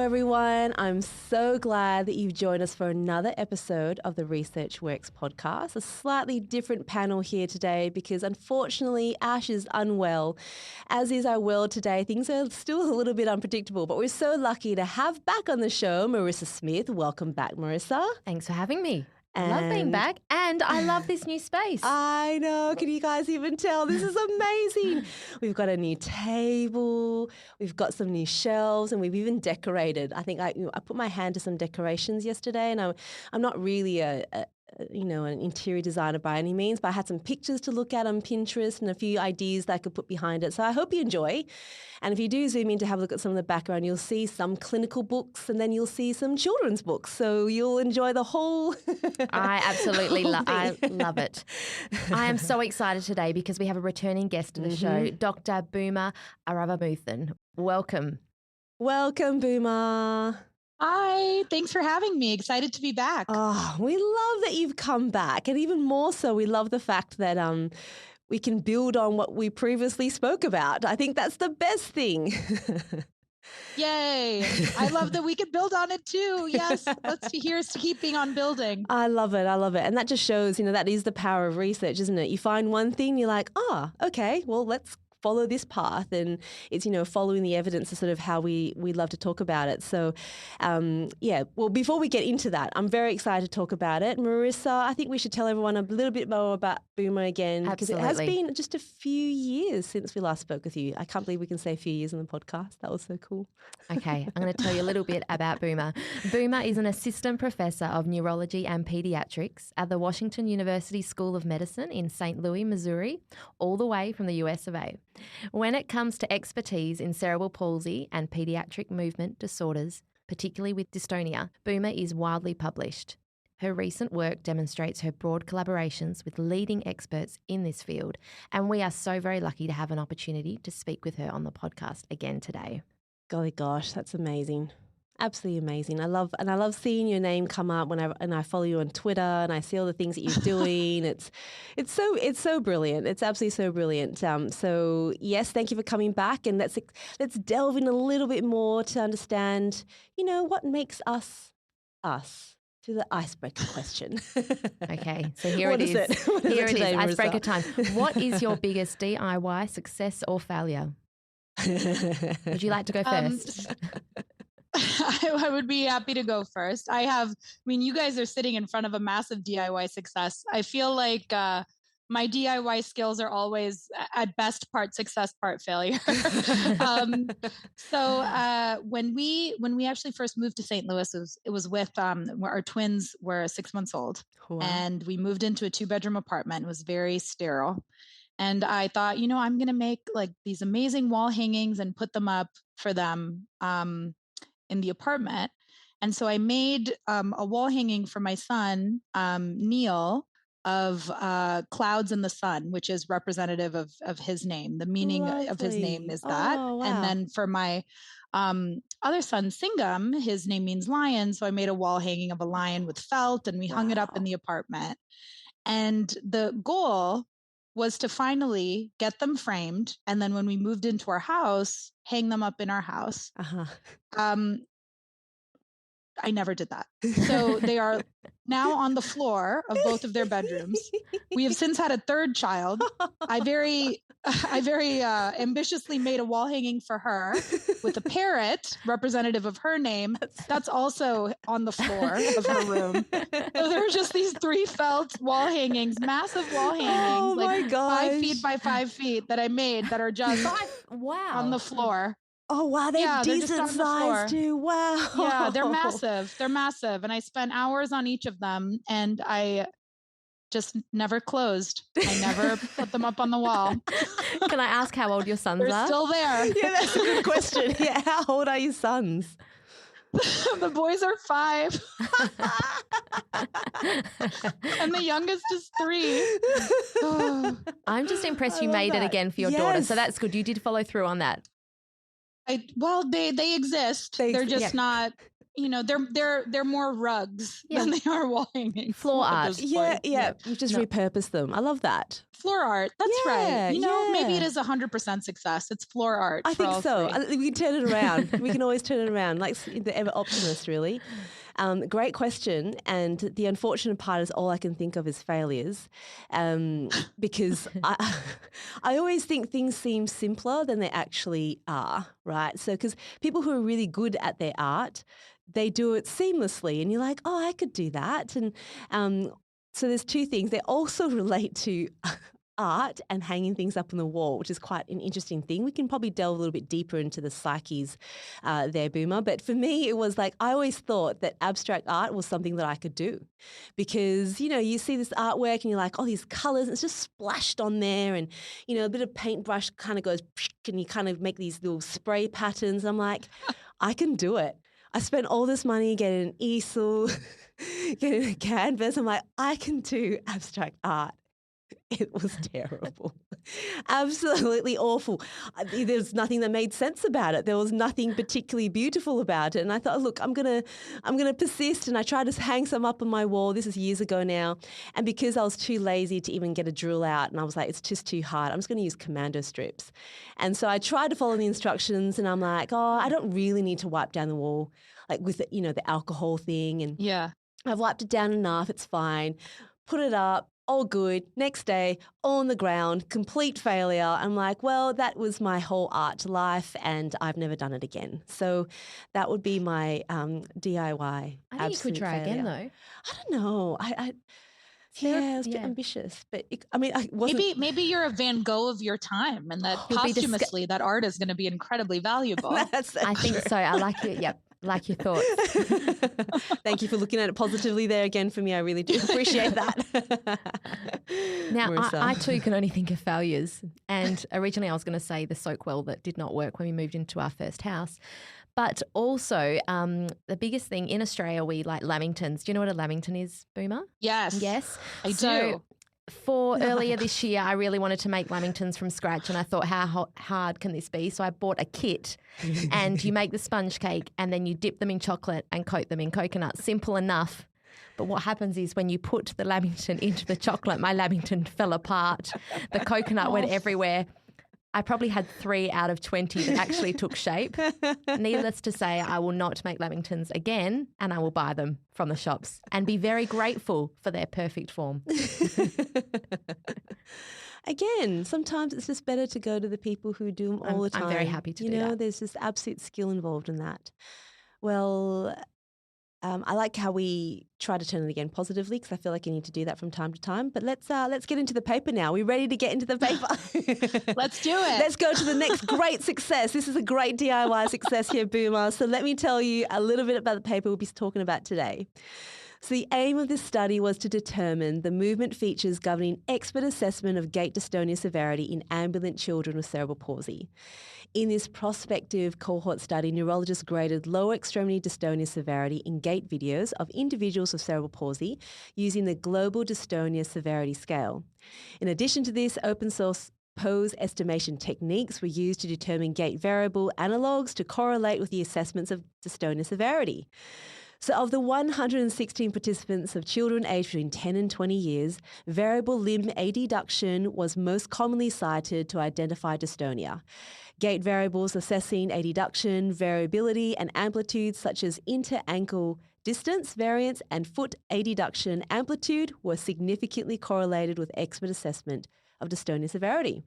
everyone. I'm so glad that you've joined us for another episode of the ResearchWorks podcast. A slightly different panel here today because unfortunately Ash is unwell, as is our world today. Things are still a little bit unpredictable, but we're so lucky to have back on the show Marissa Smith. Welcome back, Marissa. Thanks for having me. I love being back, and I love this new space. I know. Can you guys even tell? This is amazing. We've got a new table, we've got some new shelves, and we've even decorated. I think I put my hand to some decorations yesterday, and I'm not really an interior designer by any means, but I had some pictures to look at on Pinterest and a few ideas that I could put behind it. So I hope you enjoy. And if you do zoom in to have a look at some of the background, you'll see some clinical books and then you'll see some children's books. So you'll enjoy the whole I absolutely I love it. I am so excited today because we have a returning guest to the show, Dr. Bhooma Aravamuthan. Welcome. Welcome, Bhooma. Hi, thanks for having me. Excited to be back. Oh, we love that you've come back. And even more so, we love the fact that we can build on what we previously spoke about. I think that's the best thing. Yay. I love that we can build on it too. Yes, here's to keeping on building. I love it. And that just shows, that is the power of research, isn't it? You find one thing, you're like, okay, well, let's follow this path, and it's following the evidence is sort of how we love to talk about it. So well, before we get into that, I'm very excited to talk about it. Marissa, I think we should tell everyone a little bit more about Bhooma again, because it has been just a few years since we last spoke with you. I can't believe we can say a few years on the podcast. That was so cool. Okay, I'm going to tell you a little bit about Bhooma. Bhooma is an assistant professor of neurology and pediatrics at the Washington University School of Medicine in St. Louis, Missouri, all the way from the US of A. When it comes to expertise in cerebral palsy and pediatric movement disorders, particularly with dystonia, Bhooma is widely published. Her recent work demonstrates her broad collaborations with leading experts in this field, and we are so very lucky to have an opportunity to speak with her on the podcast again today. Golly gosh, that's amazing. Absolutely amazing. I love seeing your name come up when I follow you on Twitter and I see all the things that you're doing. It's so brilliant. It's absolutely so brilliant. So yes, thank you for coming back, and let's delve in a little bit more to understand, what makes us us. To the icebreaker question. Okay, so here it is. Here it is, icebreaker time. What is your biggest DIY success or failure? Would you like to go first? I would be happy to go first. You guys are sitting in front of a massive DIY success. I feel like my DIY skills are always at best part success, part failure. So when we actually first moved to St. Louis, it was with our twins were 6 months old. Wow. And we moved into a 2-bedroom apartment. It was very sterile. And I thought, I'm going to make like these amazing wall hangings and put them up for them in the apartment. And so I made a wall hanging for my son, Neil, of clouds in the sun, which is representative of his name. The meaning of his name is that. Oh, wow. And then for my other son, Singham, his name means lion. So I made a wall hanging of a lion with felt, and we hung it up in the apartment. And the goal was to finally get them framed. And then when we moved into our house, hang them up in our house. I never did that. So they are now on the floor of both of their bedrooms. We have since had a third child. I very ambitiously made a wall hanging for her with a parrot, representative of her name. That's also on the floor of her room. So there are just these 3 felt wall hangings, massive wall hangings, like 5 feet by 5 feet that I made that are just on the floor. Oh, wow. They're decent size too. Wow. Yeah, they're massive. They're massive. And I spent hours on each of them, and I just never closed. I never put them up on the wall. Can I ask how old your sons They're are? still there. Yeah, that's a good question. Yeah, how old are your sons? The boys are 5. And the youngest is 3. Oh. I'm just impressed you made it again for your daughter. So that's good. You did follow through on that. They exist. They're just not they're more rugs than they are wall hangings. Floor art. Yeah. You've just repurposed them. I love that. Floor art. That's right. Maybe it is 100% success. It's floor art. I think so. We can turn it around. We can always turn it around, like the ever optimist, really. Great question. And the unfortunate part is all I can think of is failures, because I always think things seem simpler than they actually are, right? So because people who are really good at their art, they do it seamlessly and you're like, oh, I could do that. And so there's two things. They also relate to art and hanging things up on the wall, which is quite an interesting thing. We can probably delve a little bit deeper into the psyches there, Bhooma. But for me, it was like I always thought that abstract art was something that I could do because, you see this artwork and you're like, oh, these colours, it's just splashed on there and, a bit of paintbrush kind of goes and you kind of make these little spray patterns. I'm like, I can do it. I spent all this money getting an easel, getting a canvas. I'm like, I can do abstract art. It was terrible. Absolutely awful. There's nothing that made sense about it. There was nothing particularly beautiful about it. And I thought, look, I'm gonna persist. And I tried to hang some up on my wall. This is years ago now. And because I was too lazy to even get a drill out, and I was like, it's just too hard, I'm just going to use commando strips. And so I tried to follow the instructions, and I'm like, oh, I don't really need to wipe down the wall, like with the alcohol thing. And I've wiped it down enough. It's fine. Put it up. All good. Next day, all on the ground, complete failure. I'm like, well, that was my whole art life and I've never done it again. So that would be my DIY. I think you could try failure. again, though. I don't know. I was a bit ambitious, but I wasn't. Maybe you're a Van Gogh of your time, and that posthumously that art is going to be incredibly valuable. I think so. I like it. Yep. Like your thoughts. Thank you for looking at it positively there again for me. I really do appreciate that. Now, I too can only think of failures. And originally I was going to say the soak well that did not work when we moved into our first house. But also the biggest thing in Australia, we like lamingtons. Do you know what a lamington is, Bhooma? Yes. Yes. I do. For earlier this year, I really wanted to make lamingtons from scratch and I thought, how hard can this be? So I bought a kit and you make the sponge cake and then you dip them in chocolate and coat them in coconut. Simple enough. But what happens is when you put the lamington into the chocolate, my lamington fell apart. The coconut went everywhere. I probably had 3 out of 20 that actually took shape. Needless to say, I will not make lamingtons again and I will buy them from the shops and be very grateful for their perfect form. Again, sometimes it's just better to go to the people who do them all the time. I'm very happy to do that. There's just absolute skill involved in that. Well, I like how we try to turn it again positively because I feel like you need to do that from time to time. But let's get into the paper now. We're ready to get into the paper. Let's do it. Let's go to the next great success. This is a great DIY success here, Bhooma. So let me tell you a little bit about the paper we'll be talking about today. So the aim of this study was to determine the movement features governing expert assessment of gait dystonia severity in ambulant children with cerebral palsy. In this prospective cohort study, neurologists graded lower extremity dystonia severity in gait videos of individuals with cerebral palsy using the Global Dystonia Severity Scale. In addition to this, open source pose estimation techniques were used to determine gait variable analogues to correlate with the assessments of dystonia severity. So of the 116 participants of children aged between 10 and 20 years, variable limb adduction was most commonly cited to identify dystonia. Gait variables assessing adduction, variability and amplitude such as inter-ankle distance, variance and foot adduction amplitude were significantly correlated with expert assessment of dystonia severity.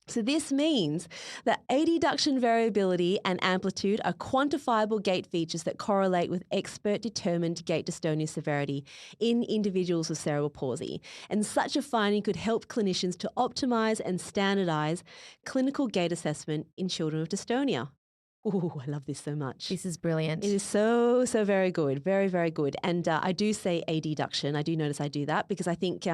So this means that adduction variability and amplitude are quantifiable gait features that correlate with expert-determined gait dystonia severity in individuals with cerebral palsy. And such a finding could help clinicians to optimize and standardize clinical gait assessment in children with dystonia. Oh, I love this so much. This is brilliant. It is so very good. Very, very good. And I do say adduction. I do notice I do that because I think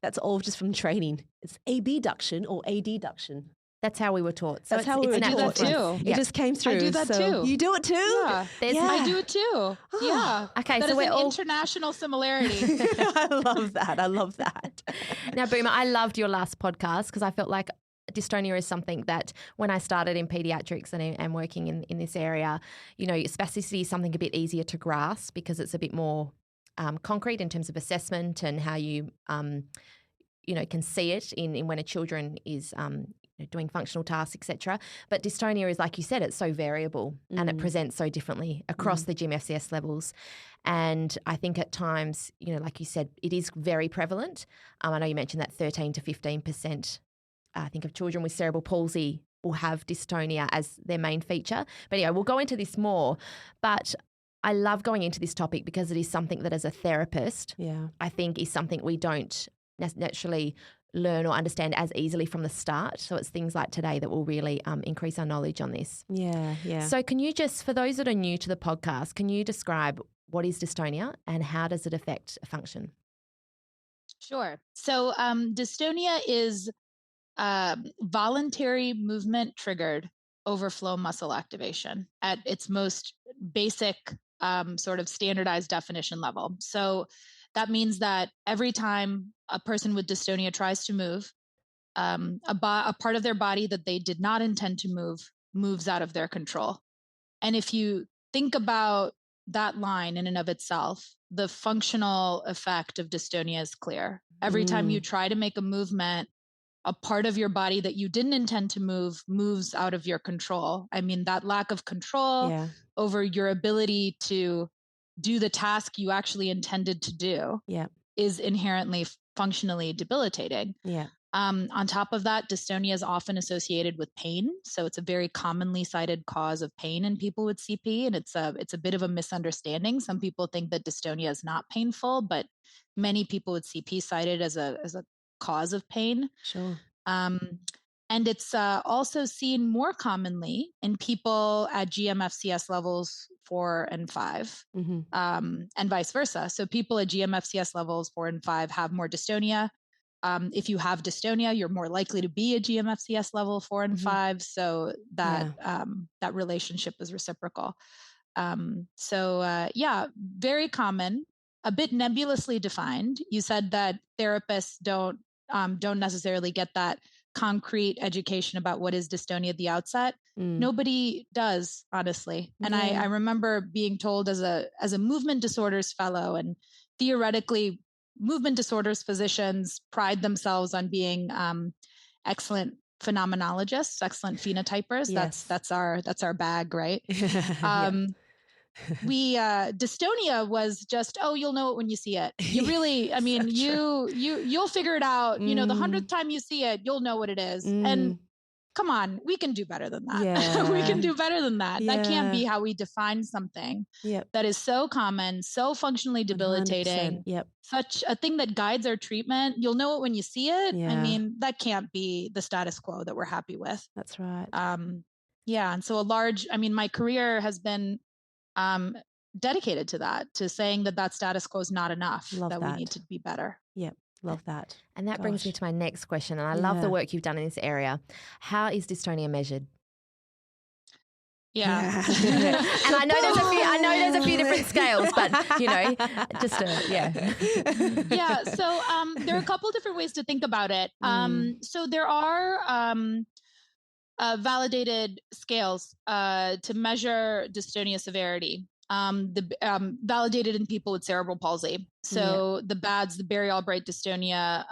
that's all just from training. It's abduction or adduction. That's how we were taught. So that's how we were taught too. It just came through. I do that too. You do it too? Yeah. I do it too. Oh. Yeah. Okay, that so is an international similarity. I love that. I love that. Now, Bhooma, I loved your last podcast because I felt like dystonia is something that when I started in pediatrics and working in this area, spasticity is something a bit easier to grasp because it's a bit more concrete in terms of assessment and how you, can see it in when a children is doing functional tasks, etc. But dystonia is, like you said, it's so variable and it presents so differently across the GMFCS levels. And I think at times, like you said, it is very prevalent. I know you mentioned that 13 to 15%, I think, of children with cerebral palsy will have dystonia as their main feature. But anyway, we'll go into this more. But I love going into this topic because it is something that as a therapist, I think is something we don't naturally learn or understand as easily from the start. So it's things like today that will really increase our knowledge on this. Yeah. So can you just, for those that are new to the podcast, can you describe what is dystonia and how does it affect function? Sure. So dystonia is voluntary movement triggered overflow muscle activation at its most basic sort of standardized definition level. So that means that every time a person with dystonia tries to move, a part of their body that they did not intend to move moves out of their control. And if you think about that line in and of itself, the functional effect of dystonia is clear. Every time you try to make a movement, a part of your body that you didn't intend to move moves out of your control. I mean, that lack of control over your ability to do the task you actually intended to do is inherently functionally debilitating. On top of that, dystonia is often associated with pain. So it's a very commonly cited cause of pain in people with CP. And it's a bit of a misunderstanding. Some people think that dystonia is not painful, but many people with CP cite it as a cause of pain. Sure. And it's also seen more commonly in people at GMFCS levels 4 and 5, and vice versa. So people at GMFCS levels 4 and 5 have more dystonia. If you have dystonia, you're more likely to be a GMFCS level 4 and 5. So that that relationship is reciprocal. Very common, a bit nebulously defined. You said that therapists don't necessarily get that concrete education about what is dystonia at the outset. Nobody does, honestly. And I remember being told as a movement disorders fellow, and theoretically movement disorders physicians pride themselves on being excellent phenomenologists, excellent phenotypers. Yes. That's our bag, right? Dystonia was just, you'll know it when you see it. You really, I mean, so you'll figure it out. The 100th time you see it, you'll know what it is. And come on, we can do better than that. We can do better than that. That can't be how we define something that is so common, so functionally debilitating, such a thing that guides our treatment. You'll know it when you see it. I mean, that can't be the status quo that we're happy with. That's right. And so my career has been dedicated to that, to saying that status quo is not enough, that we need to be better. Yep. Love that. And that brings me to my next question. And I love the work you've done in this area. How is dystonia measured? Yeah. And I know there's a few different scales, but Yeah. So there are a couple different ways to think about it. So there are validated scales to measure dystonia severity. Validated in people with cerebral palsy. So the BADS, the Barry Albright Dystonia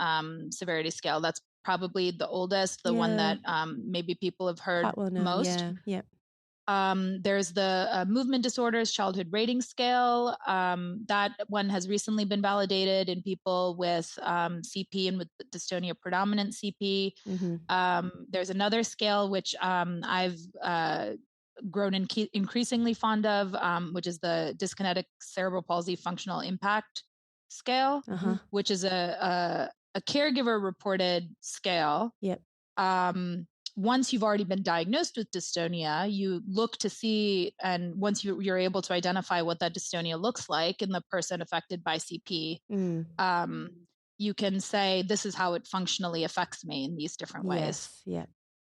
Severity Scale, that's probably the oldest, the one that maybe people have heard most. There's the Movement Disorders Childhood Rating Scale. That one has recently been validated in people with CP and with dystonia predominant CP. There's another scale which I've grown increasingly fond of, which is the Dyskinetic Cerebral Palsy Functional Impact Scale, which is a caregiver reported scale. Once you've already been diagnosed with dystonia, you look to see, and once you're able to identify what that dystonia looks like in the person affected by CP, you can say, this is how it functionally affects me in these different ways.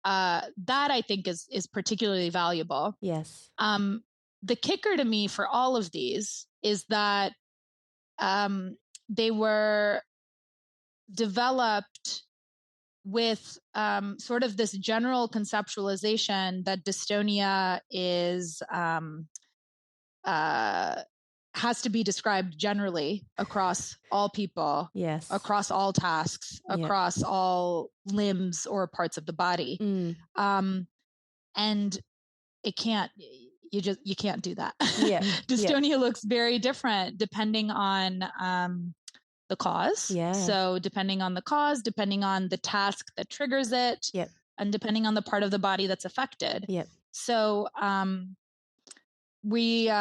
That I think is particularly valuable. The kicker to me for all of these is that they were developed with sort of this general conceptualization that dystonia is has to be described generally across all people, yes, across all tasks, across all limbs or parts of the body. And it can't, you can't do that. Dystonia looks very different depending on the cause. So depending on the cause, depending on the task that triggers it, and depending on the part of the body that's affected. So we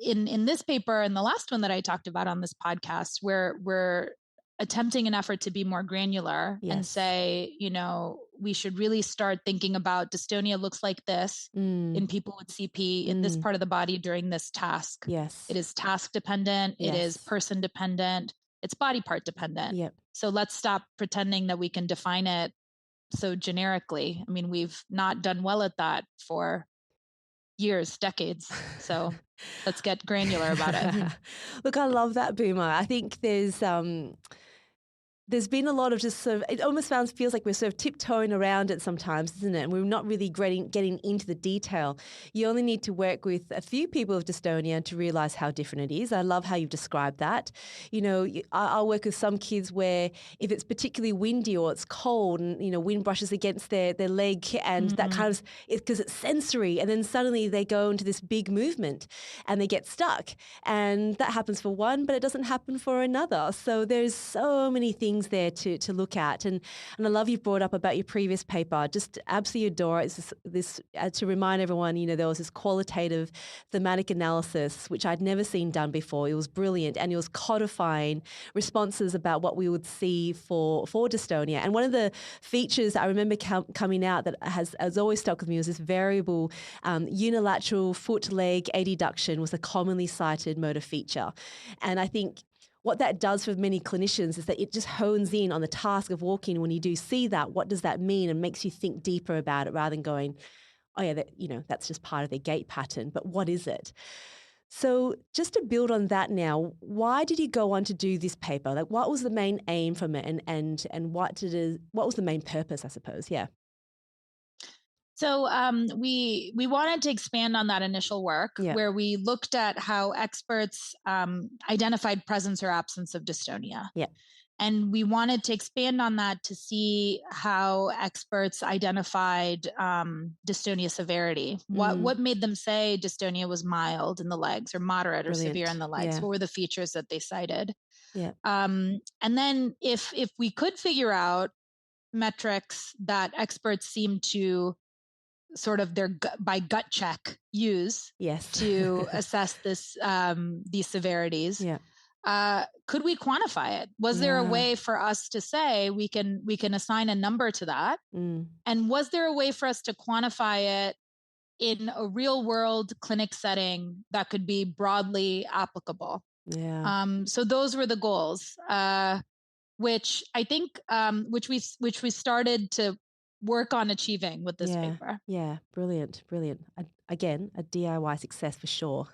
in this paper and the last one that I talked about on this podcast, we're attempting an effort to be more granular and say, you know, we should really start thinking about dystonia looks like this in people with CP in this part of the body during this task. It is task dependent. It is person dependent. It's body part dependent. So let's stop pretending that we can define it so generically. I mean, we've not done well at that for years, decades. So let's get granular about it. Look, I love that, Bhooma. I think there's been a lot of just sort of, it almost feels like we're sort of tiptoeing around it sometimes, isn't it? And we're not really getting into the detail. You only need to work with a few people with dystonia to realize how different it is. I love how you've described that. You know, I'll work with some kids where if it's particularly windy or it's cold and, you know, wind brushes against their leg and that kind of, because it's sensory, and then suddenly they go into this big movement and they get stuck. And that happens for one, but it doesn't happen for another. So there's so many things there to look at. And I love you brought up about your previous paper. Just absolutely adore it. It's this to remind everyone, you know, there was this qualitative thematic analysis, which I'd never seen done before. It was brilliant. And it was codifying responses about what we would see for dystonia. And one of the features I remember coming out that has always stuck with me was this variable unilateral foot-leg adduction was a commonly cited motor feature. And I think what that does for many clinicians is that it just hones in on the task of walking. When you do see that, what does that mean? And makes you think deeper about it rather than going, oh yeah, that's just part of their gait pattern. But what is it? So just to build on that now, why did you go on to do this paper? Like, what was the main aim from it, and what was the main purpose, I suppose? Yeah. So we wanted to expand on that initial work where we looked at how experts identified presence or absence of dystonia. And we wanted to expand on that to see how experts identified dystonia severity. What made them say dystonia was mild in the legs or moderate or severe in the legs? What were the features that they cited? And then if we could figure out metrics that experts seem to sort of by gut check use to assess these severities. Could we quantify it? Was there a way for us to say we can assign a number to that? And was there a way for us to quantify it in a real world clinic setting that could be broadly applicable? So those were the goals, which I think which we started to work on achieving with this paper. Brilliant. Again, a DIY success for sure.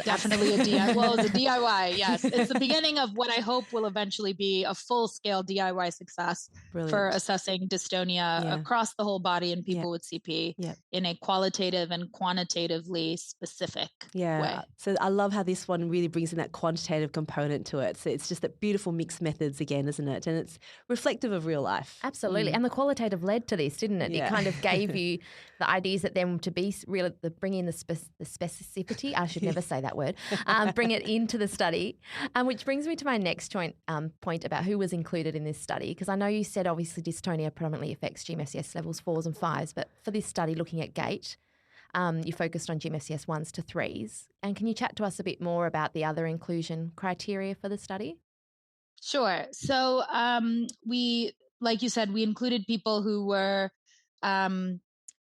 Definitely a DIY. Well, it's a DIY, yes. It's the beginning of what I hope will eventually be a full-scale DIY success for assessing dystonia across the whole body in people with CP in a qualitative and quantitatively specific way. So I love how this one really brings in that quantitative component to it. So it's just that beautiful mixed methods again, isn't it? And it's reflective of real life. Absolutely. And the qualitative led to this, didn't it? It kind of gave you the ideas that then to be really bring in the specificity. I should never say that word. Bring it into the study, which brings me to my next point about who was included in this study. Because I know you said obviously dystonia predominantly affects GMFCS levels 4s and 5s, but for this study looking at gait, you focused on GMFCS 1s to 3s. And can you chat to us a bit more about the other inclusion criteria for the study? Sure. So we, like you said, we included people who were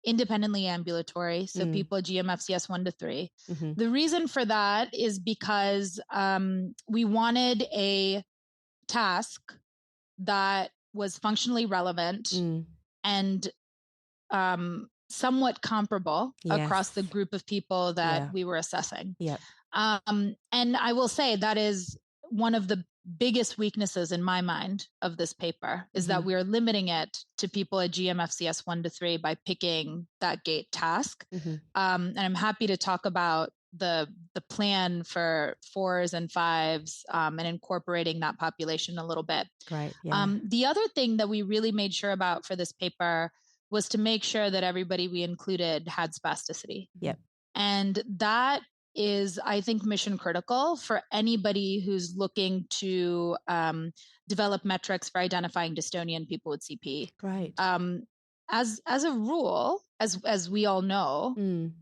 independently ambulatory, so people GMFCS 1 to 3. The reason for that is because we wanted a task that was functionally relevant and somewhat comparable across the group of people that we were assessing. And I will say that is one of the biggest weaknesses in my mind of this paper is that we are limiting it to people at GMFCS 1 to 3 by picking that gait task. And I'm happy to talk about the plan for 4s and 5s and incorporating that population a little bit. Great. Yeah. The other thing that we really made sure about for this paper was to make sure that everybody we included had spasticity. Yep. And that is, I think, mission critical for anybody who's looking to develop metrics for identifying dystonia in people with CP. Great. As a rule, as we all know,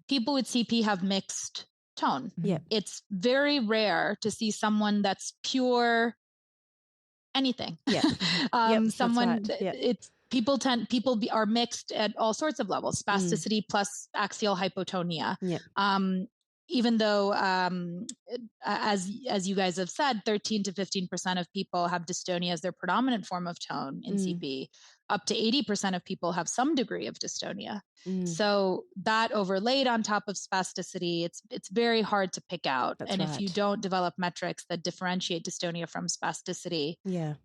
people with CP have mixed tone. Yeah. It's very rare to see someone that's pure anything. Yeah. Someone that's right. Yeah. it's people are mixed at all sorts of levels, spasticity plus axial hypotonia. Yeah. Even though, as you guys have said, 13 to 15% of people have dystonia as their predominant form of tone in CP. Up to 80% of people have some degree of dystonia. So that overlaid on top of spasticity, it's very hard to pick out. That's and right. if you don't develop metrics that differentiate dystonia from spasticity,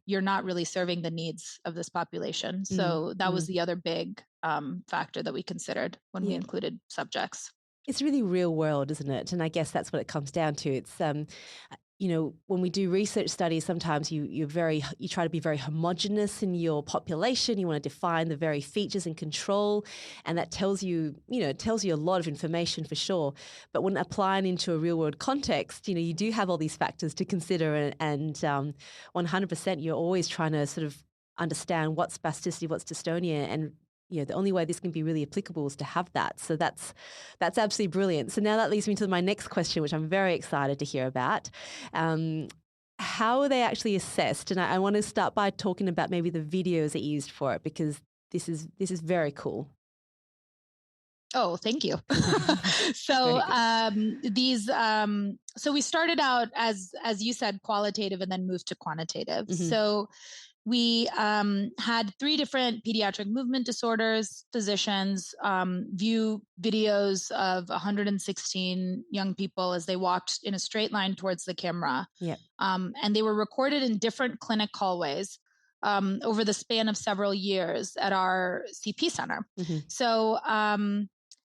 you're not really serving the needs of this population. So that was the other big factor that we considered when we included subjects. It's really real world, isn't it? And I guess that's what it comes down to. It's, when we do research studies, sometimes you try to be very homogenous in your population. You want to define the very features and control, and that tells you a lot of information for sure. But when applying into a real world context, you do have all these factors to consider, and 100% you're always trying to sort of understand what's spasticity, what's dystonia, and the only way this can be really applicable is to have that. So that's absolutely brilliant. So now that leads me to my next question, which I'm very excited to hear about. How are they actually assessed? And I want to start by talking about maybe the videos that you used for it, because this is very cool. Oh, thank you. So so we started out as you said, qualitative, and then moved to quantitative. So we had 3 different pediatric movement disorders physicians view videos of 116 young people as they walked in a straight line towards the camera. And they were recorded in different clinic hallways over the span of several years at our CP center. So, and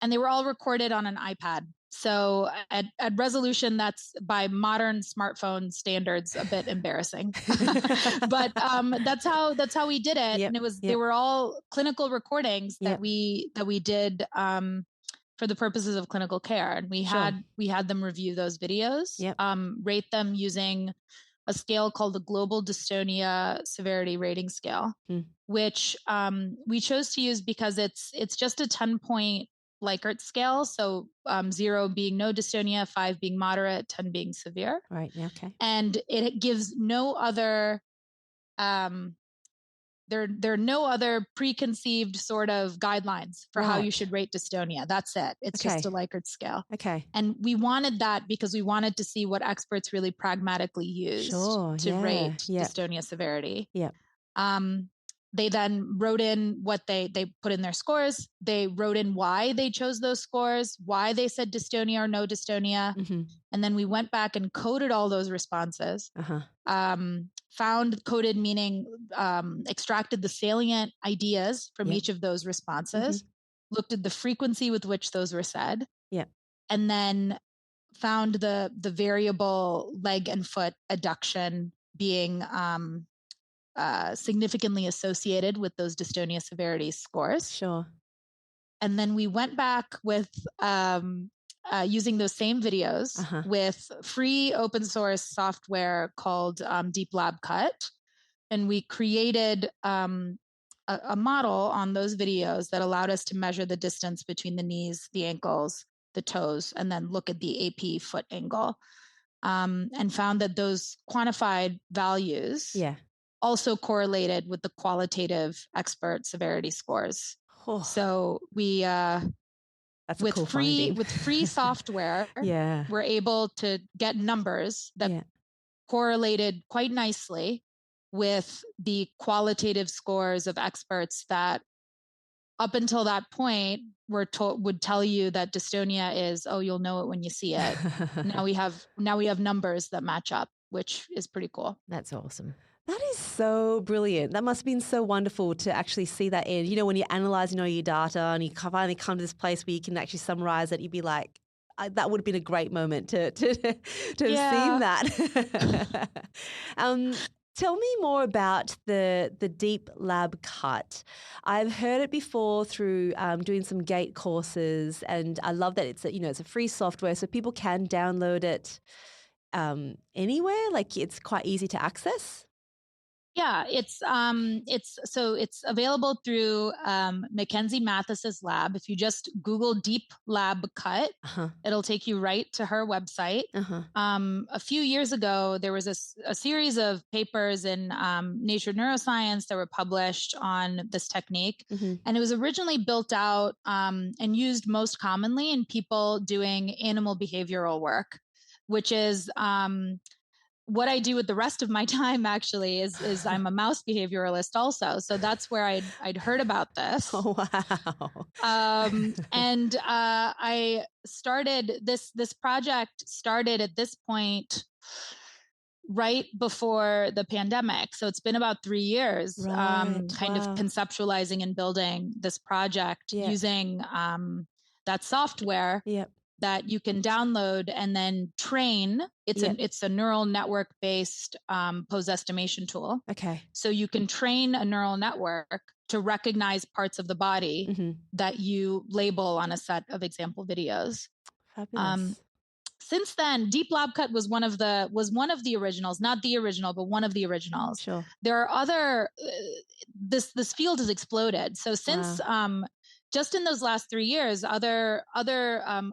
they were all recorded on an iPad. So at resolution that's by modern smartphone standards a bit embarrassing, but that's how we did it. And they were all clinical recordings that we did for the purposes of clinical care. And we had them review those videos, rate them using a scale called the Global Dystonia Severity Rating Scale, which we chose to use because it's just a 10-point Likert scale. So 0 being no dystonia, 5 being moderate, 10 being severe. Right. Yeah. Okay. And it gives no other, there are no other preconceived sort of guidelines for how you should rate dystonia. That's it. It's just a Likert scale. Okay. And we wanted that because we wanted to see what experts really pragmatically used to rate dystonia severity. They then wrote in what they put in their scores. They wrote in why they chose those scores, why they said dystonia or no dystonia. And then we went back and coded all those responses. Found coded meaning extracted the salient ideas from each of those responses, looked at the frequency with which those were said. And then found the variable leg and foot adduction being significantly associated with those dystonia severity scores. Sure. And then we went back with using those same videos with free open source software called Deep Lab Cut. And we created a model on those videos that allowed us to measure the distance between the knees, the ankles, the toes, and then look at the AP foot angle. And found that those quantified values also correlated with the qualitative expert severity scores. So we with cool free software, we're able to get numbers that correlated quite nicely with the qualitative scores of experts that up until that point would tell you that dystonia is, oh, you'll know it when you see it. Now we have numbers that match up. which is pretty cool. That's awesome. That is so brilliant. That must have been so wonderful to actually see that end. You know, when you're analysing all your data and you finally come to this place where you can actually summarise it, you'd be like, that would have been a great moment to have seen that. Tell me more about the deep lab cut. I've heard it before through doing some gait courses, and I love that it's a free software, so people can download it anywhere. Like it's quite easy to access. Yeah, it's available through Mackenzie Mathis's lab. If you just Google Deep Lab Cut, it'll take you right to her website. A few years ago, there was a series of papers in Nature Neuroscience that were published on this technique, and it was originally built out and used most commonly in people doing animal behavioral work, which is what I do with the rest of my time actually is I'm a mouse behavioralist also. So that's where I'd heard about this. Oh, wow. And I started this project started at this point right before the pandemic. So it's been about 3 years, kind of conceptualizing and building this project using that software. That you can download and then train. It's a neural network based pose estimation tool. Okay. So you can train a neural network to recognize parts of the body that you label on a set of example videos. Fabulous. Since then, Deep Lab Cut was one of the originals, not the original, but one of the originals. Sure. There are other. This field has exploded. So since just in those last 3 years, other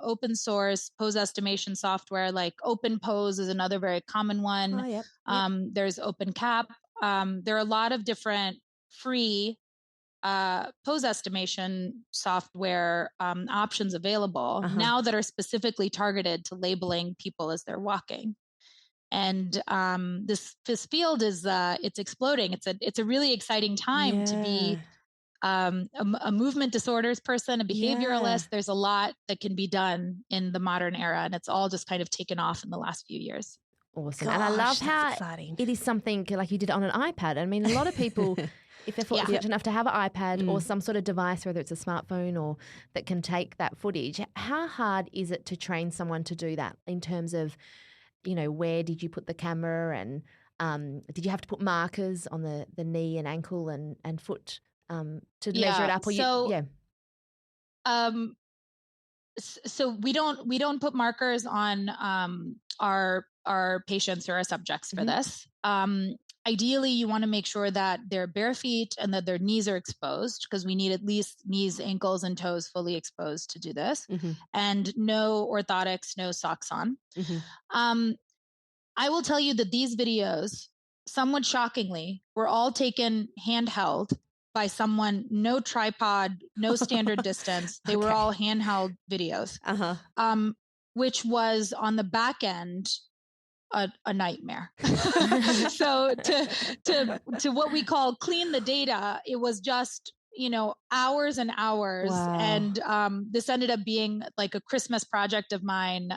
open source pose estimation software like OpenPose is another very common one. There's OpenCap. There are a lot of different free pose estimation software options available now that are specifically targeted to labeling people as they're walking. And this field is it's exploding. It's a really exciting time to be a movement disorders person, a behavioralist. There's a lot that can be done in the modern era, and it's all just kind of taken off in the last few years. Awesome. Gosh, and I love how exciting. It is something like you did on an iPad. I mean, a lot of people, if they're fortunate enough to have an iPad or some sort of device, whether it's a smartphone or that can take that footage, how hard is it to train someone to do that in terms of, where did you put the camera and did you have to put markers on the knee and ankle and foot to measure it up? So we don't put markers on our patients or our subjects for this. Ideally, you want to make sure that they're bare feet and that their knees are exposed, because we need at least knees, ankles, and toes fully exposed to do this, and no orthotics, no socks on. I will tell you that these videos, somewhat shockingly, were all taken handheld by someone, no tripod, no standard distance. They were all handheld videos, which was on the back end a nightmare. So to what we call clean the data, it was just hours and hours. Wow. And this ended up being like a Christmas project of mine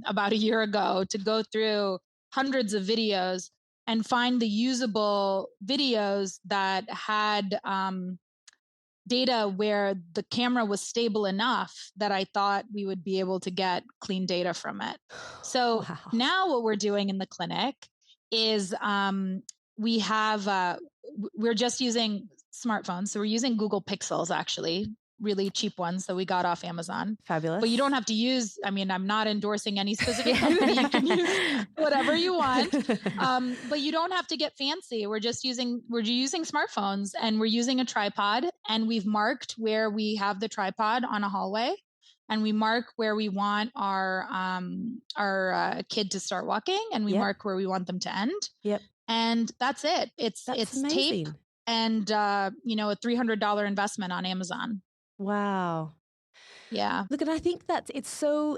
about a year ago, to go through hundreds of videos and find the usable videos that had data where the camera was stable enough that I thought we would be able to get clean data from it. So now what we're doing in the clinic is we're just using smartphones. So we're using Google Pixels, actually, really cheap ones that we got off Amazon. Fabulous. But you don't have to use, I'm not endorsing any specific company. You can use whatever you want. But you don't have to get fancy. We're using smartphones, and we're using a tripod, and we've marked where we have the tripod on a hallway, and we mark where we want our kid to start walking, and we mark where we want them to end. And that's it. It's amazing. tape and a $300 investment on Amazon. Wow. Yeah. Look, and I think that it's so,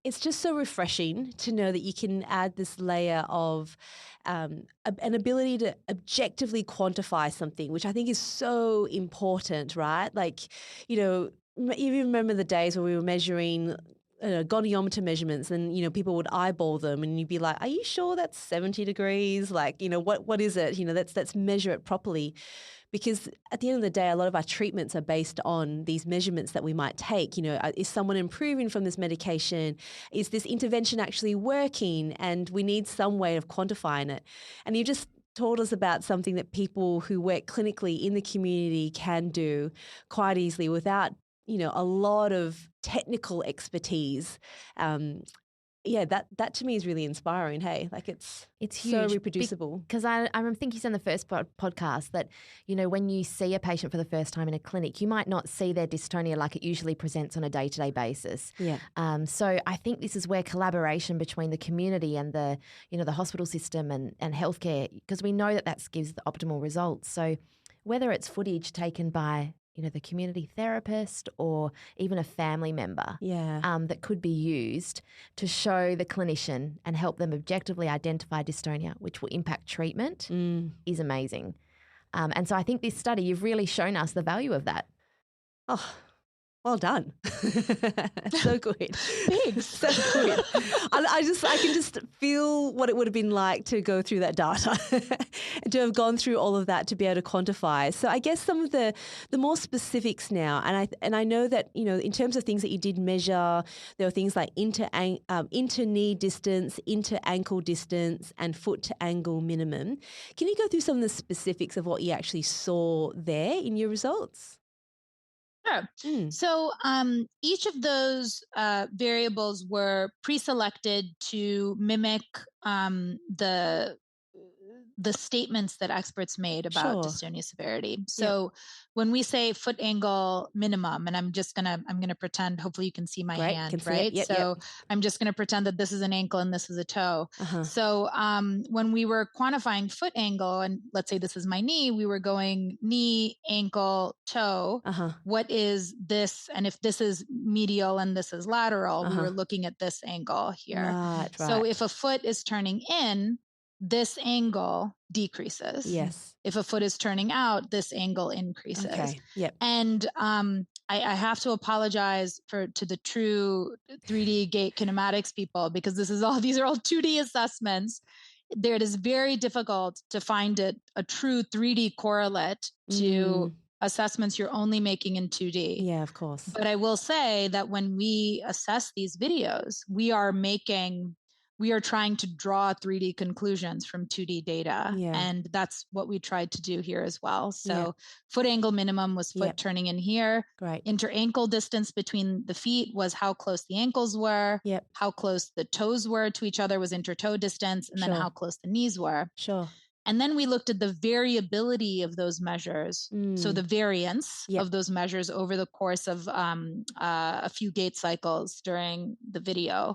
it's just so refreshing to know that you can add this layer of an ability to objectively quantify something, which I think is so important, right? Like, you remember the days where we were measuring goniometer measurements, and people would eyeball them, and you'd be like, "Are you sure that's 70 degrees? Like, what is it? Let's measure it properly." Because at the end of the day, a lot of our treatments are based on these measurements that we might take. Is someone improving from this medication? Is this intervention actually working? And we need some way of quantifying it. And you just told us about something that people who work clinically in the community can do quite easily without, a lot of technical expertise. That to me is really inspiring. Hey, like it's huge, so reproducible. Because I think you said in the first podcast that, when you see a patient for the first time in a clinic, you might not see their dystonia like it usually presents on a day-to-day basis. Yeah. So I think this is where collaboration between the community and the hospital system and healthcare, because we know that gives the optimal results. So whether it's footage taken by the community therapist or even a family member that could be used to show the clinician and help them objectively identify dystonia, which will impact treatment, is amazing. And so I think this study, you've really shown us the value of that. Oh, well done. So good. Thanks. So good. I can just feel what it would have been like to go through that data and to have gone through all of that to be able to quantify. So I guess some of the more specifics now, and I know that, in terms of things that you did measure, there were things like inter-knee distance, inter-ankle distance, and foot-to-ankle minimum. Can you go through some of the specifics of what you actually saw there in your results? Sure. So each of those variables were pre-selected to mimic the statements that experts made about dystonia severity. So when we say foot angle minimum, and I'm gonna pretend, hopefully you can see my hand, right? I'm just gonna pretend that this is an ankle and this is a toe. So when we were quantifying foot angle, and let's say this is my knee, we were going knee, ankle, toe. What is this? And if this is medial and this is lateral, we were looking at this angle here. Right. So if a foot is turning in, this angle decreases. Yes. If a foot is turning out, this angle increases. Okay. Yep. And I have to apologize to the true 3D gait kinematics people, because these are all 2D assessments. It is very difficult to find a true 3D correlate to assessments you're only making in 2D. Yeah, of course. But I will say that when we assess these videos, we are trying to draw 3D conclusions from 2D data. And that's what we tried to do here as well. So foot angle minimum was foot turning in here. Great. Inter-ankle distance between the feet was how close the ankles were. How close the toes were to each other was inter-toe distance. And then how close the knees were. And then we looked at the variability of those measures. So the variance of those measures over the course of a few gait cycles during the video.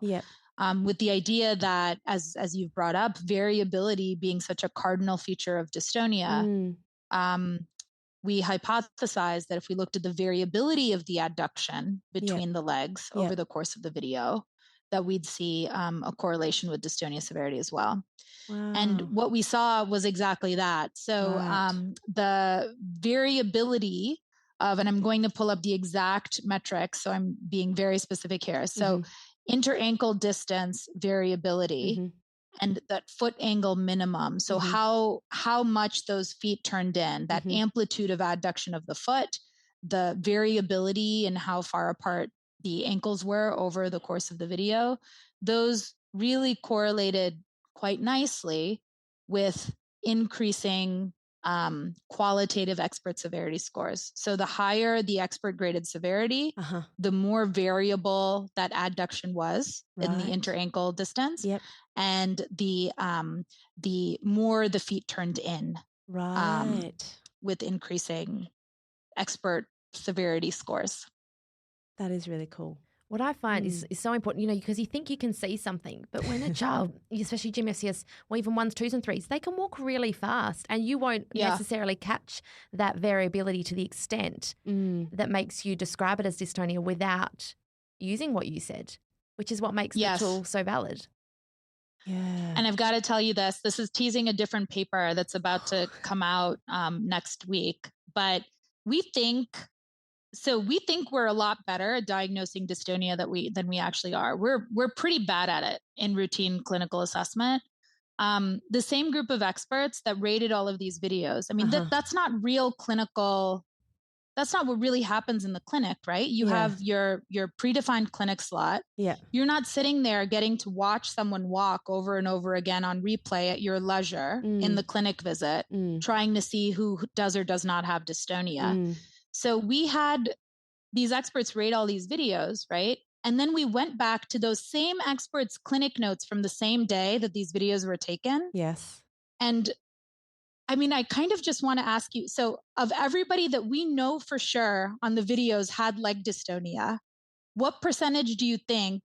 With the idea that, as you've brought up, variability being such a cardinal feature of dystonia, we hypothesized that if we looked at the variability of the adduction between the legs over the course of the video, that we'd see a correlation with dystonia severity as well. Wow. And what we saw was exactly that. So the variability of, and I'm going to pull up the exact metrics, so I'm being very specific here. So inter-ankle distance variability and that foot angle minimum. So how much those feet turned in, that amplitude of adduction of the foot, the variability and how far apart the ankles were over the course of the video, those really correlated quite nicely with increasing qualitative expert severity scores. So the higher the expert graded severity, the more variable that adduction was in the inter-ankle distance, and the more the feet turned in, with increasing expert severity scores. That is really cool. What I find is so important, because you think you can see something, but when a child, especially GMFCS, or even 1s, 2s, and 3s, they can walk really fast, and you won't necessarily catch that variability to the extent that makes you describe it as dystonia without using what you said, which is what makes the tool so valid. Yeah. And I've got to tell you this is teasing a different paper that's about to come out next week, but we think So we think we're a lot better at diagnosing dystonia than we actually are. We're pretty bad at it in routine clinical assessment. The same group of experts that rated all of these videos. I mean, that's not real clinical. That's not what really happens in the clinic, right? You have your predefined clinic slot. Yeah. You're not sitting there getting to watch someone walk over and over again on replay at your leisure in the clinic visit, trying to see who does or does not have dystonia. So we had these experts rate all these videos, right? And then we went back to those same experts' clinic notes from the same day that these videos were taken. Yes. And I mean, I kind of just want to ask you, so of everybody that we know for sure on the videos had leg dystonia, what percentage do you think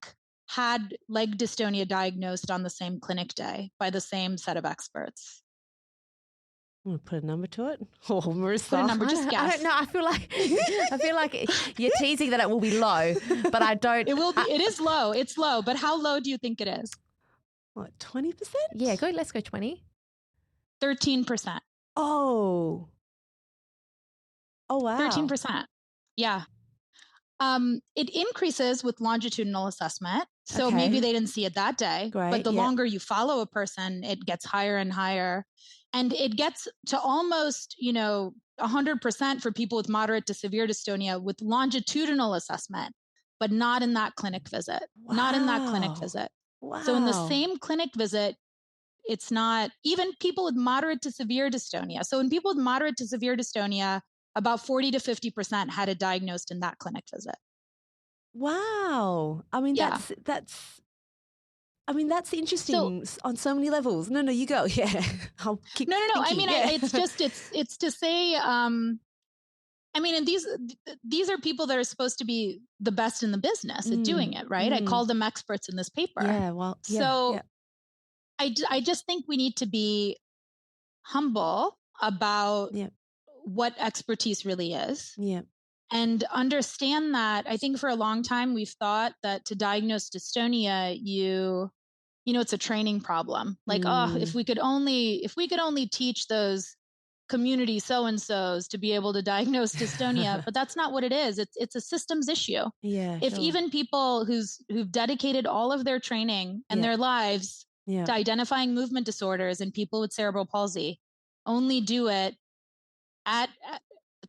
had leg dystonia diagnosed on the same clinic day by the same set of experts? I'm going to put a number to it. Oh, Marissa. Put a number, just guess. I don't know. I feel like you're teasing that it will be low, but I don't. It will be. It is low. It's low. But how low do you think it is? What, 20%? Yeah, let's go 20. 13%. Oh. Oh, wow. 13%. Yeah. It increases with longitudinal assessment. So maybe they didn't see it that day, but the longer you follow a person, it gets higher and higher. And it gets to almost, 100% for people with moderate to severe dystonia with longitudinal assessment, but not in that clinic visit. Wow. Not in that clinic visit. Wow. So in the same clinic visit, it's not even people with moderate to severe dystonia. So in people with moderate to severe dystonia, about 40 to 50% had it diagnosed in that clinic visit. Wow. I mean, that's interesting on so many levels. No, you go. Yeah. I'll keep No. thinking. I mean, it's to say, I mean, and these are people that are supposed to be the best in the business at doing it, right? I called them experts in this paper. Yeah, well, I just think we need to be humble about what expertise really is. Yeah. And understand that I think for a long time we've thought that to diagnose dystonia, it's a training problem. Like, if we could only teach those community so-and-sos to be able to diagnose dystonia, but that's not what it is. It's a systems issue. Yeah. If even people who've dedicated all of their training and their lives to identifying movement disorders in people with cerebral palsy only do it at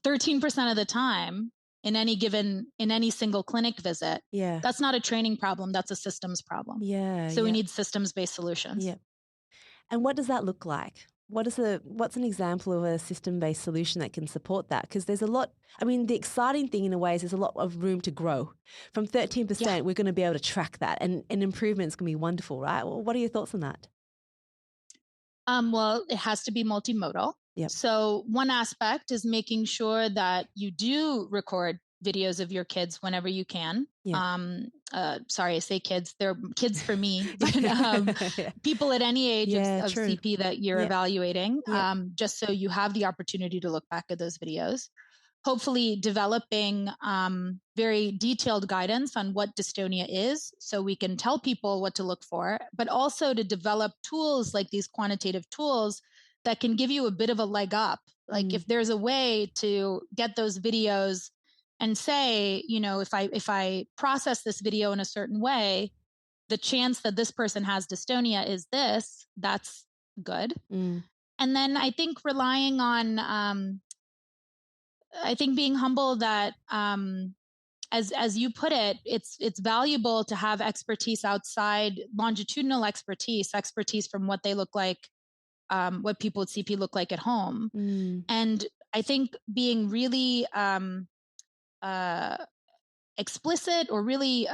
13% of the time in any single clinic visit, that's not a training problem. That's a systems problem. So we need systems-based solutions. Yeah. And what does that look like? What's an example of a system-based solution that can support that? Because there's a lot, I mean, the exciting thing in a way is there's a lot of room to grow. From 13%, we're going to be able to track that and improvement's going to be wonderful, right? Well, what are your thoughts on that? Well, it has to be multimodal. Yep. So one aspect is making sure that you do record videos of your kids whenever you can. Sorry, I say kids, they're kids for me, people at any age of CP that you're evaluating, just so you have the opportunity to look back at those videos. Hopefully developing very detailed guidance on what dystonia is so we can tell people what to look for, but also to develop tools like these quantitative tools that can give you a bit of a leg up. Like if there's a way to get those videos and say, if I process this video in a certain way, the chance that this person has dystonia is this, that's good. And then I think relying on, I think being humble that, as you put it, it's valuable to have expertise outside, longitudinal expertise from what they look like, what people with CP look like at home. And I think being really explicit or really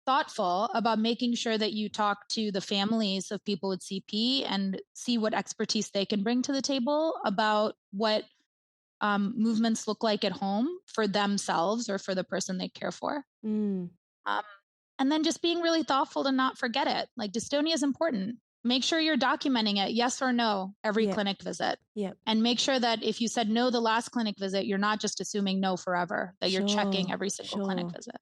thoughtful about making sure that you talk to the families of people with CP and see what expertise they can bring to the table about what movements look like at home for themselves or for the person they care for. And then just being really thoughtful to not forget it. Like dystonia is important. Make sure you're documenting it, yes or no, every clinic visit. And make sure that if you said no the last clinic visit, you're not just assuming no forever, that you're checking every single clinic visit.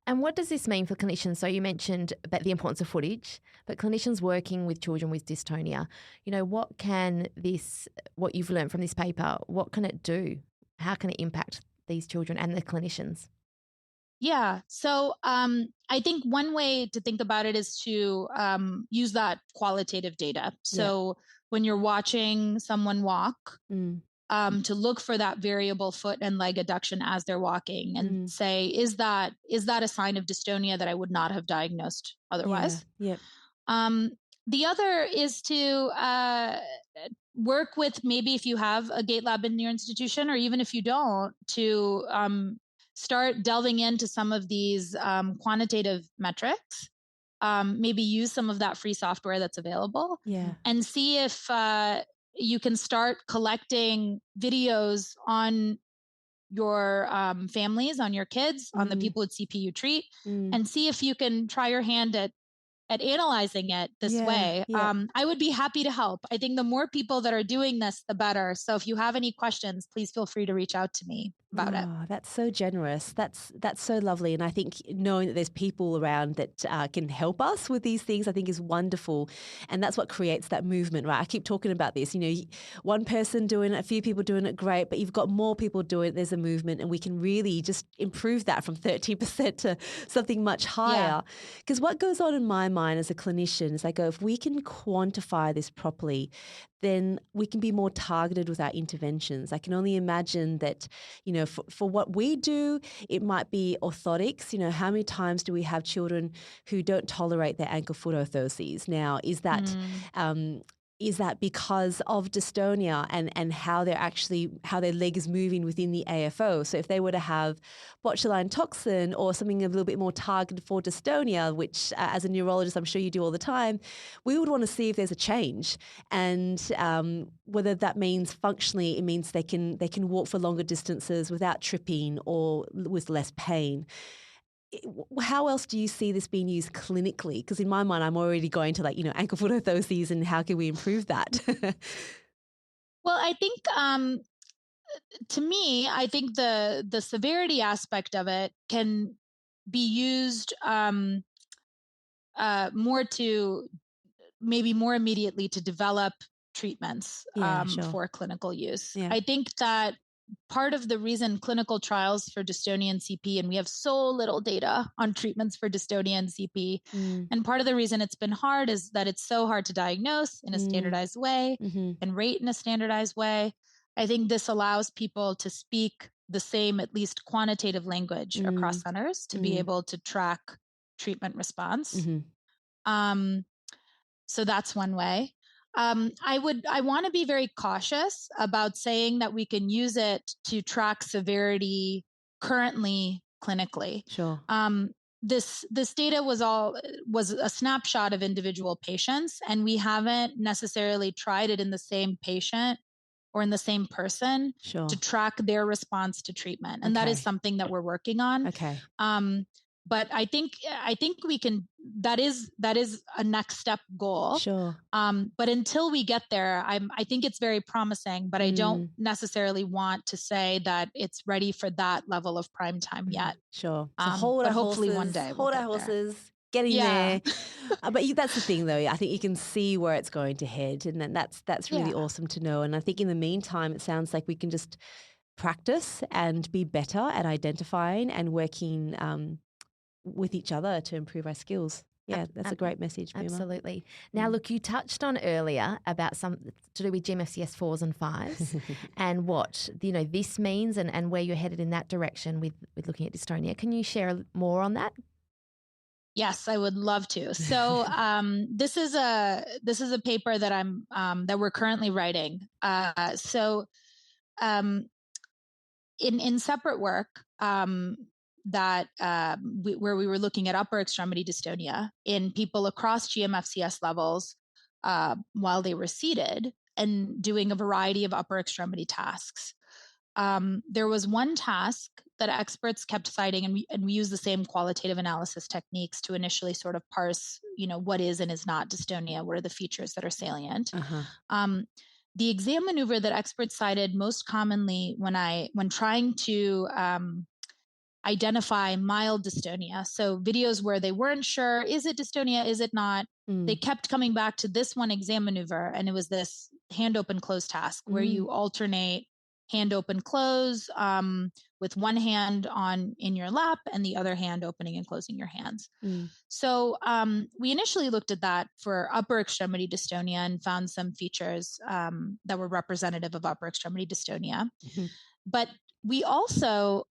And what does this mean for clinicians? So you mentioned about the importance of footage, but clinicians working with children with dystonia, what you've learned from this paper, what can it do? How can it impact these children and the clinicians? Yeah. So I think one way to think about it is to use that qualitative data. So when you're watching someone walk, to look for that variable foot and leg adduction as they're walking and say, is that a sign of dystonia that I would not have diagnosed otherwise? Yeah. The other is to work with, maybe if you have a gait lab in your institution, or even if you don't, to start delving into some of these quantitative metrics. Maybe use some of that free software that's available, and see if you can start collecting videos on your families, on your kids, on the people with CP you treat, and see if you can try your hand at analyzing it this way. I would be happy to help. I think the more people that are doing this, the better. So if you have any questions, please feel free to reach out to me about it. That's so generous. That's so lovely. And I think knowing that there's people around that can help us with these things, I think is wonderful. And that's what creates that movement, right? I keep talking about this, one person doing it, a few people doing it, great, but you've got more people doing it, there's a movement, and we can really just improve that from 13% to something much higher. Because what goes on in my mind as a clinician is I go, if we can quantify this properly, then we can be more targeted with our interventions. I can only imagine that, for what we do, it might be orthotics. How many times do we have children who don't tolerate their ankle foot orthoses? Now, is that because of dystonia and how their leg is moving within the AFO? So if they were to have botulinum toxin or something a little bit more targeted for dystonia, which as a neurologist I'm sure you do all the time, we would want to see if there's a change, and whether that means functionally it means they can walk for longer distances without tripping or with less pain. How else do you see this being used clinically? Because in my mind, I'm already going to ankle foot orthoses and how can we improve that? Well, I think to me, I think the severity aspect of it can be used maybe more immediately to develop treatments for clinical use. I think that part of the reason clinical trials for dystonia and CP, and we have so little data on treatments for dystonia and CP, and part of the reason it's been hard is that it's so hard to diagnose in a standardized way and rate in a standardized way. I think this allows people to speak the same, at least quantitative language across centers to be able to track treatment response. So that's one way. I want to be very cautious about saying that we can use it to track severity currently clinically. Sure. This data was a snapshot of individual patients, and we haven't necessarily tried it in the same patient or in the same person to track their response to treatment. And that is something that we're working on. Okay. But I think we can, that is a next step goal. Sure. But until we get there, I think it's very promising, but I don't necessarily want to say that it's ready for that level of prime time yet. Sure. So hold our hopefully horses, one day hold our horses. Getting there. But that's the thing, though. I think you can see where it's going to head, and then that's really awesome to know. And I think in the meantime, it sounds like we can just practice and be better at identifying and working with each other to improve our skills. Yeah, that's a great message, Bhooma. Absolutely. Now, look, you touched on earlier about some to do with GMFCS 4s and 5s and what, this means and where you're headed in that direction with looking at dystonia. Can you share more on that? Yes, I would love to. So this is a paper that that we're currently writing. In separate work where we were looking at upper extremity dystonia in people across GMFCS levels while they were seated and doing a variety of upper extremity tasks. There was one task that experts kept citing, and we use the same qualitative analysis techniques to initially sort of parse, what is and is not dystonia, what are the features that are salient. The exam maneuver that experts cited most commonly when trying to identify mild dystonia, so videos where they weren't sure, is it dystonia, is it not? They kept coming back to this one exam maneuver, and it was this hand open close task where you alternate hand open close with one hand in your lap and the other hand opening and closing your hands. So we initially looked at that for upper extremity dystonia and found some features that were representative of upper extremity dystonia. But we also,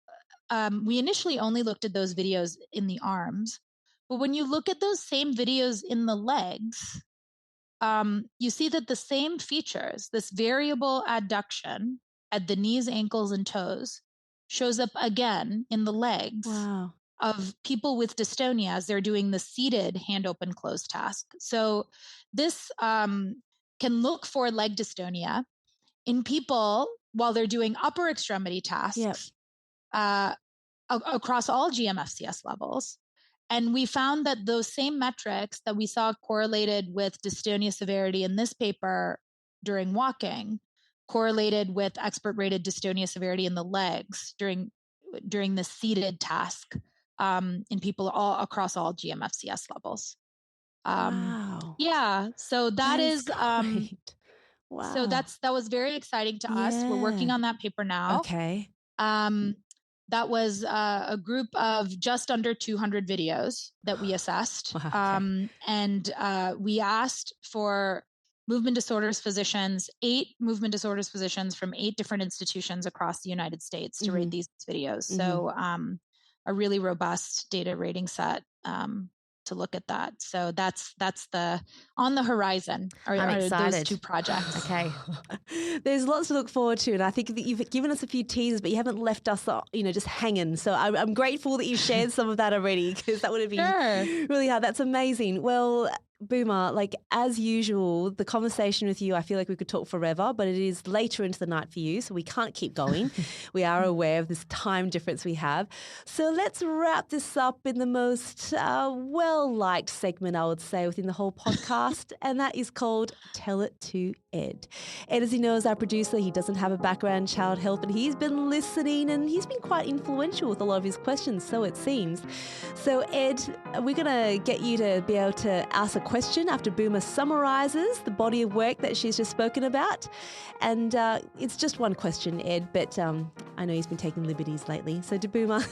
we initially only looked at those videos in the arms. But when you look at those same videos in the legs, you see that the same features, this variable adduction at the knees, ankles, and toes, shows up again in the legs of people with dystonia as they're doing the seated hand open close task. So this can look for leg dystonia in people while they're doing upper extremity tasks across all GMFCS levels. And we found that those same metrics that we saw correlated with dystonia severity in this paper during walking correlated with expert-rated dystonia severity in the legs during the seated task in people all across all GMFCS levels. Wow. Yeah. So that is wow. So that was very exciting to us. We're working on that paper now. Okay. That was a group of just under 200 videos that we assessed. And we asked for movement disorders physicians, 8 movement disorders physicians from 8 different institutions across the United States to rate these videos. So a really robust data rating set to look at that. So that's the on the horizon are those 2 projects. Okay. There's lots to look forward to, and I think that you've given us a few teasers, but you haven't left us, just hanging. So I'm grateful that you've shared some of that already, because that would have been really hard. That's amazing. Well, Bhooma, like as usual, the conversation with you, I feel like we could talk forever, but it is later into the night for you, so we can't keep going. We are aware of this time difference we have. So let's wrap this up in the most well-liked segment, I would say, within the whole podcast, and that is called Tell It to Ed. Ed, as you know, is our producer. He doesn't have a background in child health, but he's been listening and he's been quite influential with a lot of his questions, so it seems. So Ed, we're going to get you to be able to ask a question after Bhooma summarises the body of work that she's just spoken about. And it's just one question, Ed, but I know he's been taking liberties lately. So Bhooma,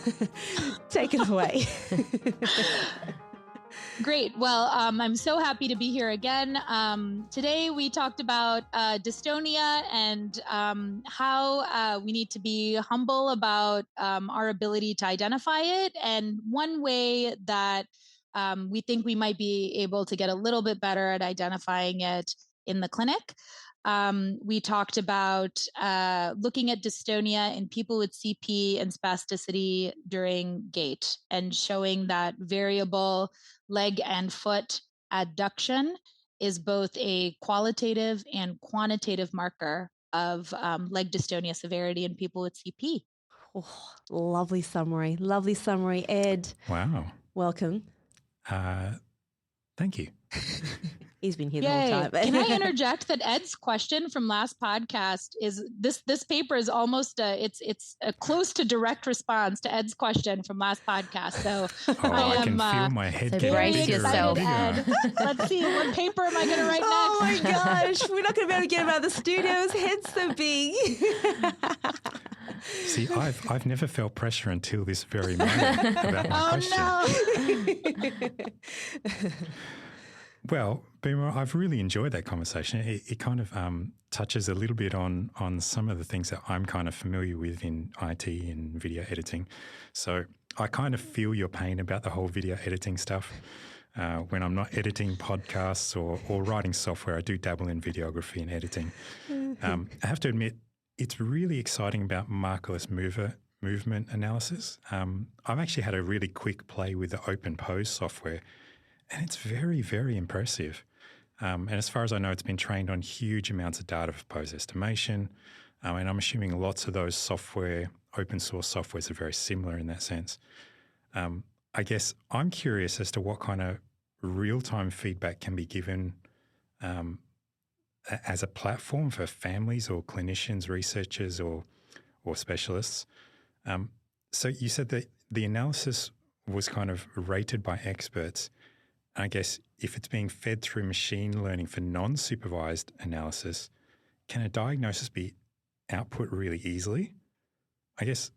take it away. Great. Well, I'm so happy to be here again. Today we talked about dystonia and how we need to be humble about our ability to identify it. And one way that we think we might be able to get a little bit better at identifying it in the clinic. We talked about looking at dystonia in people with CP and spasticity during gait and showing that variable leg and foot adduction is both a qualitative and quantitative marker of leg dystonia severity in people with CP. Oh, lovely summary. Lovely summary, Ed. Wow. Welcome. Thank you. He's been here the whole time. Can I interject that Ed's question from last podcast is this paper is almost it's close to direct response to Ed's question from last podcast. So I can feel my head getting bigger and bigger. Ed. Let's see, what paper am I going to write next? Oh my gosh, we're not going to be able to get him out of the studio. His head's so big. See, I've never felt pressure until this very moment about my question. No. Well, Bhooma, I've really enjoyed that conversation. It kind of touches a little bit on some of the things that I'm kind of familiar with in IT and video editing. So I kind of feel your pain about the whole video editing stuff. When I'm not editing podcasts or writing software, I do dabble in videography and editing. I have to admit, it's really exciting about markerless movement analysis. I've actually had a really quick play with the Open Pose software, and it's very, very impressive. And as far as I know, it's been trained on huge amounts of data for pose estimation. And I'm assuming lots of those open source softwares are very similar in that sense. I guess I'm curious as to what kind of real-time feedback can be given as a platform for families or clinicians, researchers or specialists. So you said that the analysis was kind of rated by experts. I guess if it's being fed through machine learning for non-supervised analysis, can a diagnosis be output really easily? I guess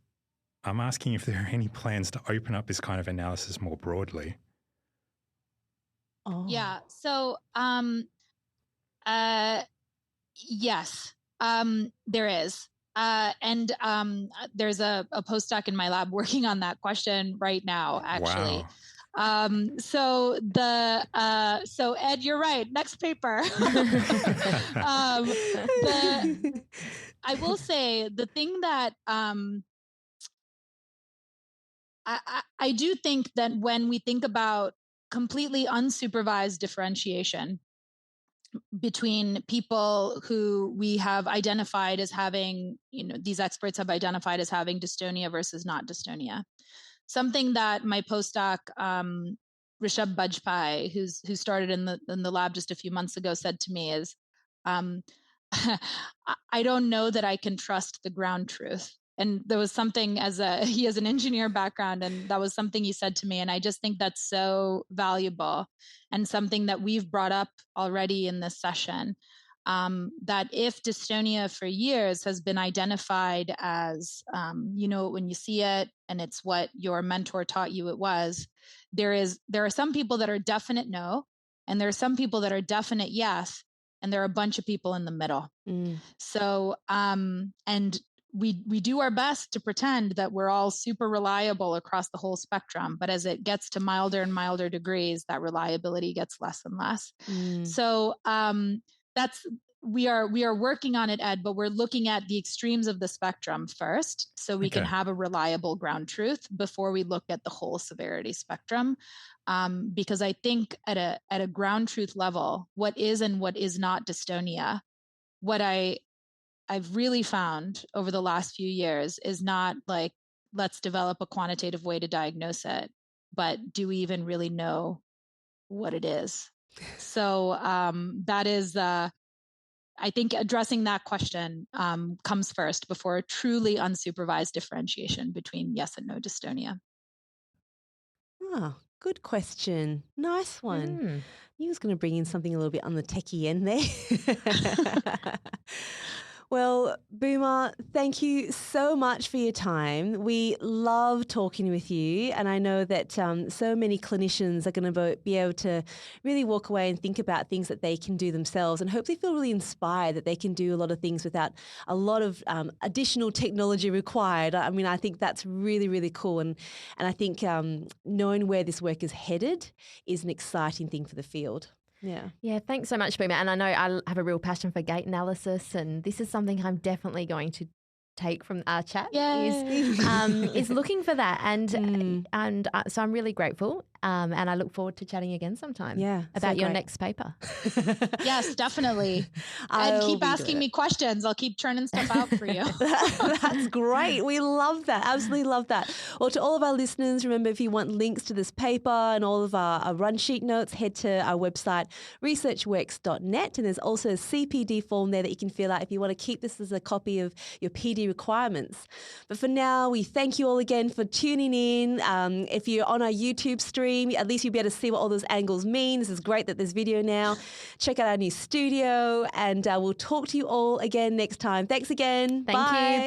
I'm asking if there are any plans to open up this kind of analysis more broadly. Oh. Yeah. So, yes, there is. And there's a postdoc in my lab working on that question right now, actually. Wow. So Ed, you're right. Next paper. I will say the thing that I do think that when we think about completely unsupervised differentiation between people who we have identified as having, these experts have identified as having dystonia versus not dystonia. Something that my postdoc, Rishabh Bajpai, who started in the lab just a few months ago, said to me is, I don't know that I can trust the ground truth. And there was something he has an engineer background, and that was something he said to me. And I just think that's so valuable and something that we've brought up already in this session, that if dystonia for years has been identified as, when you see it and it's what your mentor taught you it was, there are some people that are definite no, and there are some people that are definite yes, and there are a bunch of people in the middle. So, and we do our best to pretend that we're all super reliable across the whole spectrum, but as it gets to milder and milder degrees, that reliability gets less and less. So we are working on it, Ed, but we're looking at the extremes of the spectrum first, so we can have a reliable ground truth before we look at the whole severity spectrum. Because I think at a ground truth level, what is and what is not dystonia, what I've really found over the last few years is not like, let's develop a quantitative way to diagnose it, but do we even really know what it is? So that is, I think addressing that question comes first before truly unsupervised differentiation between yes and no dystonia. Oh, good question. Nice one. You was going to bring in something a little bit on the techie end there. Well, Bhooma, thank you so much for your time. We love talking with you, and I know that so many clinicians are going to be able to really walk away and think about things that they can do themselves and hopefully feel really inspired that they can do a lot of things without a lot of additional technology required. I mean, I think that's really, really cool, and I think knowing where this work is headed is an exciting thing for the field. Yeah, thanks so much, Bhooma. And I know I have a real passion for gait analysis, and this is something I'm definitely going to take from our chat is looking for that. And so I'm really grateful, and I look forward to chatting again sometime about your next paper. Yes, definitely. And keep asking me questions. I'll keep churning stuff out for you. That's great. We love that. Absolutely love that. Well, to all of our listeners, remember, if you want links to this paper and all of our run sheet notes, head to our website, ResearchWorks.net. And there's also a CPD form there that you can fill out if you want to keep this as a copy of your PD requirements. But for now, we thank you all again for tuning in. If you're on our YouTube stream, at least you'll be able to see what all those angles mean. This is great that there's video now. Check out our new studio, and we'll talk to you all again next time. Thanks again. Thank you. Bye.